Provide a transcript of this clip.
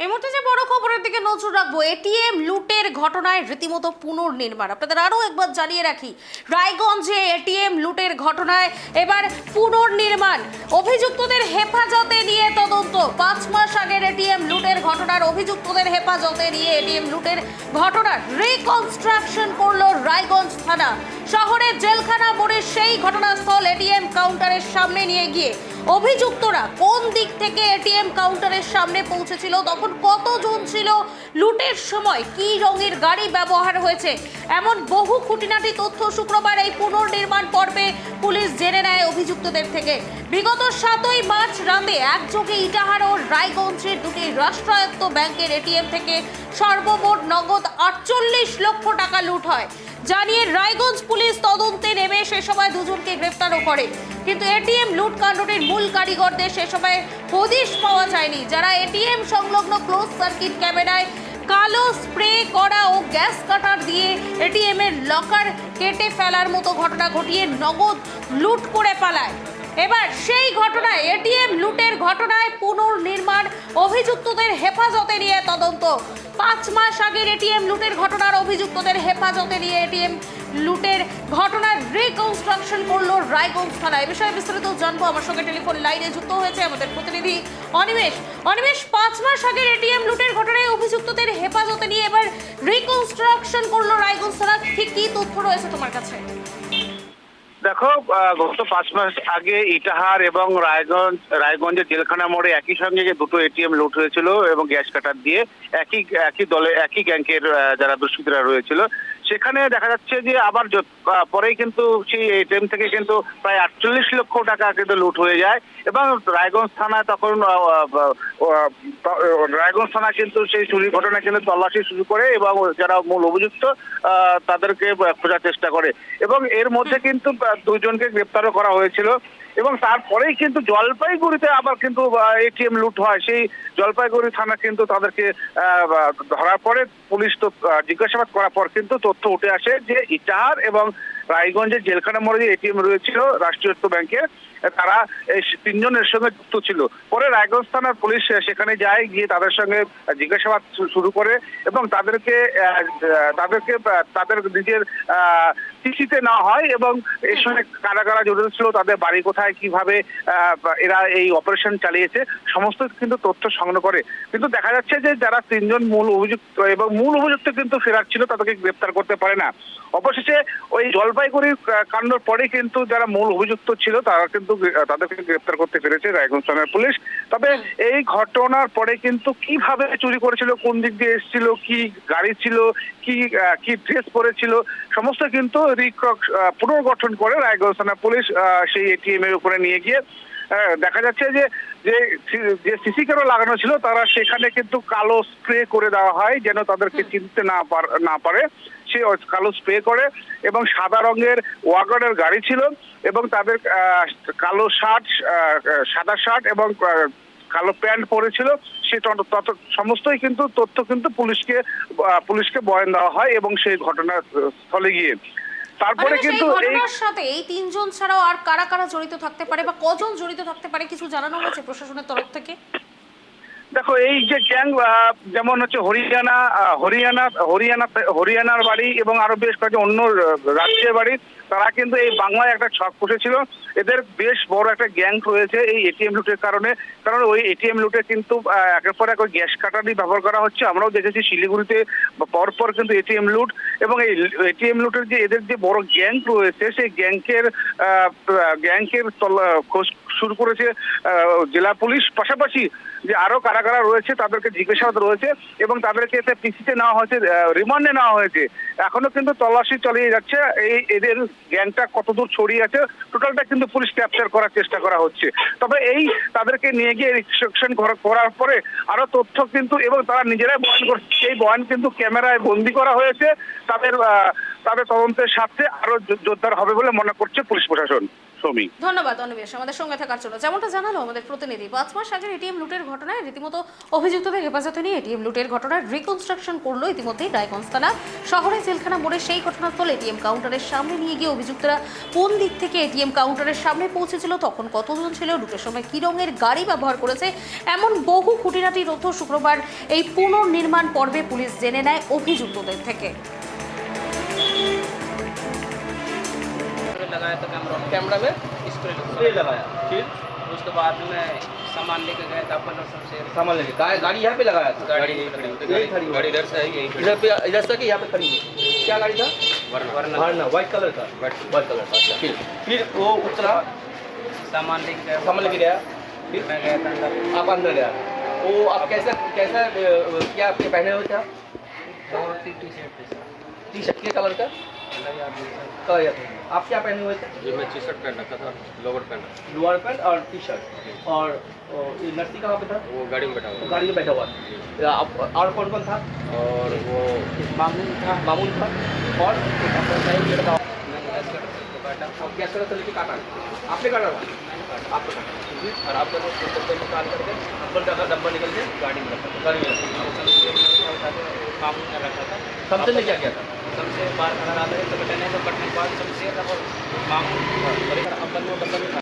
এই মুহূর্তে যে বড় খবরের দিকে নজর রাখবো, এটিএম লুটের ঘটনায় রীতিমতো পুনর্নির্মাণ। আপনাদের আরো একবার জানিয়ে রাখি, রায়গঞ্জে এটিএম লুটের ঘটনায় এবার পুনর্নির্মাণ। অভিযুক্তদের হেফাজতে নিয়ে তদন্ত। 5 মাস আগের এটিএম লুটের ঘটনার অভিযুক্তদের হেফাজতে নিয়ে এটিএম লুটের ঘটনার রিকনস্ট্রাকশন করলো রায়গঞ্জ থানা। শহরের জেলখানা মোড়ের সেই ঘটনাস্থল এটিএম কাউন্টারের সামনে নিয়ে গিয়ে অভিযুক্তরা কোন দিক থেকে এটিএম কাউন্টারের সামনে পৌঁছেছিল, তখন কতজন ছিল, লুটের সময় কি রঙের গাড়ি ব্যবহার হয়েছে, এমন বহু খুঁটিনাটি তথ্য শুক্রবার এই পুনর্নির্মাণ পর্বে পুলিশ জেনে নেয় অভিযুক্তদের থেকে। বিগত 7ই মার্চ রাতে একযোগে ইটাহার ও রায়গঞ্জের দুটি রাষ্ট্রায়ত্ত ব্যাংকের এটিএম থেকে সর্বমোট নগদ 48 লক্ষ টাকা লুট হয়। জানিয়ে রায়গঞ্জ পুলিশ তদন্তে নেমে সে সময় দুজনকে গ্রেফতারও করে। কিন্তু এটিএম লুট কাণ্ডটির মূল কারিগরদের সে সময় হদিশ পাওয়া যায়নি, যারা এটিএম সংলগ্ন ক্লোজ সার্কিট ক্যামেরায় কালো স্প্রে করা ও গ্যাস কাটার দিয়ে এটিএম এর লকার কেটে ফেলার মতো ঘটনা ঘটিয়ে নগদ লুট করে পালায়। এবার সেই ঘটনায় এটিএম লুটের ঘটনায় পুনর্নির্মাণ, অভিযুক্তদের হেফাজতে নিয়ে তদন্ত। 5 মাস আগের এটিএম লুটের ঘটনার অভিযুক্তদের হেফাজতে নিয়ে এটিএম লুটের ঘটনার রিকনস্ট্রাকশন করলো রায়গঞ্জ থানা। এ বিষয়ে বিস্তারিত জানবো, আমার সঙ্গে টেলিফোন লাইনে যুক্ত হয়েছে আমাদের প্রতিনিধি অনিমেষ। 5 মাস আগের এটিএম লুটের ঘটনায় অভিযুক্তদের হেফাজতে নিয়ে এবার রিকনস্ট্রাকশন করলো রায়গঞ্জ থানা, ঠিক কি তথ্য রয়েছে তোমার কাছে? দেখো, গত 5 মাস আগে ইটাহার এবং রায়গঞ্জের জেলখানা মোড়ে একই সঙ্গে যে দুটো এটিএম লুট হয়েছিল এবং গ্যাস কাটার দিয়ে একই দলে একই গ্যাংকের যারা দুষ্কৃতীরা রয়েছিল, সেখানে দেখা যাচ্ছে যে আবার পরেই কিন্তু সেই এটিএম থেকে কিন্তু প্রায় 48 লক্ষ টাকা কিন্তু লুট হয়ে যায়। এবং রায়গঞ্জ থানা তখন রায়গঞ্জ থানা কিন্তু সেই চুরির ঘটনা কিন্তু তল্লাশি শুরু করে এবং যারা মূল অভিযুক্ত তাদেরকে খোঁজার চেষ্টা করে এবং এর মধ্যে কিন্তু 2 জনকে গ্রেপ্তারও করা হয়েছিল। এবং তারপরেই কিন্তু জলপাইগুড়িতে আবার কিন্তু এটিএম লুট হয়। সেই জলপাইগুড়ি থানা কিন্তু তাদেরকে ধরার পরে পুলিশ তো জিজ্ঞাসাবাদ করার পর কিন্তু তথ্য উঠে আসে যে ইটাহার এবং রায়গঞ্জের জেলখানা মোড়ে যে এটিএম রয়েছিল রাষ্ট্রায়ত্ত ব্যাংকের, তারা এই 3 জনের সঙ্গে যুক্ত ছিল। পরে রায়গঞ্জ থানার পুলিশ সেখানে যায়, গিয়ে তাদের সঙ্গে জিজ্ঞাসাবাদ শুরু করে এবং তাদের নিজের চিঠিতে না হয় এবং এর সঙ্গে কারা কারা জড়িত ছিল, তাদের বাড়ি কোথায়, কিভাবে এরা এই অপারেশন চালিয়েছে, সমস্ত কিন্তু তথ্য সংগ্রহ করে। কিন্তু দেখা যাচ্ছে যে যারা 3 জন মূল অভিযুক্ত এবং মূল অভিযুক্ত কিন্তু ফেরার ছিল, তাদেরকে গ্রেপ্তার করতে পারে না। অবশেষে ওই জলপাইগুড়ির কাণ্ডর পরে কিন্তু যারা মূল অভিযুক্ত ছিল তারা কিন্তু তাদেরকে গ্রেপ্তার করতে পেরেছে রায়গঞ্জ থানার পুলিশ। তবে এই ঘটনার পরে কিন্তু কিভাবে চুরি করেছিল, কোন দিক দিয়ে এসেছিল, কি গাড়ি ছিল, কি ড্রেস পরেছিল, সমস্ত কিন্তু পুনর্গঠন করে রায়গঞ্জ থানা পুলিশ সেই এটিএম এর উপরে নিয়ে গিয়ে দেখা যাচ্ছে যে সিসি ক্যামেরা লাগানো ছিল, তারা সেখানে কিন্তু কালো স্প্রে করে দেওয়া হয় যেন তাদেরকে চিনতে না পারে। সে কালো স্প্রে করে এবং সাদা রঙের ওয়াগনের গাড়ি ছিল এবং তাদের কালো সাদা শার্ট এবং কালো প্যান্ট পরেছিল। সে সমস্তই কিন্তু তথ্য কিন্তু পুলিশকে বয়ান দেওয়া হয় এবং সেই ঘটনাস্থলে গিয়ে তারপরে কিন্তু ঘটনার সাথে এই 3 জন ছাড়াও আর কারা কারা জড়িত থাকতে পারে বা কজন জড়িত থাকতে পারে কিছু জানানো হয়েছে প্রশাসনের তরফ থেকে? দেখো, এই যে গ্যাং যেমন হচ্ছে হরিয়ানার বাড়ি এবং আরো বেশ কয়েকজন অন্য রাজ্যের বাড়ি, তারা কিন্তু এই বাংলায় একটা ছক কষেছিল। এদের বেশ বড় একটা গ্যাং রয়েছে এই এটিএম লুটের কারণে। কারণ ওই এটিএম লুটে কিন্তু একের পর এক ওই গ্যাস কাটারই ব্যবহার করা হচ্ছে। আমরাও দেখেছি শিলিগুড়িতে পরপর কিন্তু এটিএম লুট এবং এই এটিএম লুটের যে এদের যে বড় গ্যাং রয়েছে, সেই গ্যাংকের খোঁজ শুরু করেছে জেলা পুলিশ। পাশাপাশি যে আরো কারা কারা রয়েছে তাদেরকে জিজ্ঞাসাবাদ রয়েছে এবং তাদেরকে এতে পিসিতে নেওয়া হয়েছে, রিমান্ডে নেওয়া হয়েছে। এখনো কিন্তু তল্লাশি চালিয়ে যাচ্ছে এদের গ্যাংটা কতদূর ছড়িয়ে আছে, টোটালটা কিন্তু পুলিশ ক্যাপচার করার চেষ্টা করা হচ্ছে। তবে তাদেরকে নিয়ে গিয়ে রিস্ট্রিকশন করার পরে আরো তথ্য কিন্তু এবং তারা নিজেরাই বয়ান করছে, সেই বয়ান কিন্তু ক্যামেরায় বন্দি করা হয়েছে। তাদের তদন্তের স্বার্থে আরো জোরদার হবে বলে মনে করছে পুলিশ প্রশাসন। সৌমি। ধন্যবাদ অনিমেষ আমাদের সঙ্গে থাকার জন্য। যেমনটা জানালো আমাদের প্রতিনিধি, 5 মাস আগের এটিএম লুটের ঘটনায় রীতিমতো অভিযুক্তদের হেফাজতে নিয়ে এটিএম লুটের ঘটনার রিকনস্ট্রাকশন করলো ইতিমধ্যেই রায়গঞ্জ থানা শহরে জেলখানা মোড়ে। সেই ঘটনাস্থল এটিএম কাউন্টারের সামনে নিয়ে গিয়ে অভিযুক্তরা কোন দিক থেকে এটিএম কাউন্টারের সামনে পৌঁছেছিল, তখন কতজন ছিল, লুটের সময় কী রঙের গাড়ি ব্যবহার করেছে, এমন বহু খুঁটিনাটি তথ্য শুক্রবার এই পুনর্নির্মাণ পর্বে পুলিশ জেনে নেয় অভিযুক্তদের থেকে। लगाया था कैमरा में स्प्रे लगाया, फिर उसके बाद में सामान लेके गया था अपन सबसे सामान लेके गाड़ी यहाँ पे लगाया था। गाड़ी यही खड़ी गाड़ी इधर से है यही इधर से कि यहाँ पे खड़ी है? क्या गाड़ी था? वरना व्हाइट कलर का। व्हाइट कलर का। अच्छा, फिर वो उतरा, सामान लेके गया सामान लेके गया, फिर मैं गया था अंदर। आप अंदर गया। वो आप कैसा कैसा क्या आपके पहने हुए थे आप? और टी शर्ट टी शर्ट के कलर का कलर या था। आप क्या पहने हुए थे? ये मैं टी शर्ट पहन रखा था, लोअर पहन लोअर पैंट और टी शर्ट। और ये लड़की कहाँ पे था? वो गाड़ी में बैठा हुआ गाड़ी में बैठा हुआ था। और कौन कौन था? और वो मामून था मामून था और काटा अब गैस का लेके काटा। आपने काटा था? आपने काटा। और आपका डब्बा निकाल करके डब्बा निकल के गाड़ी में रखा था। गाड़ी में रखा था। मामून ने रखा था। सबसे ने क्या किया था? सबसे बाहर खड़ा रहा था, तो बटन है तो बटन के बाद सबसे मामून अपन वो डब्बा में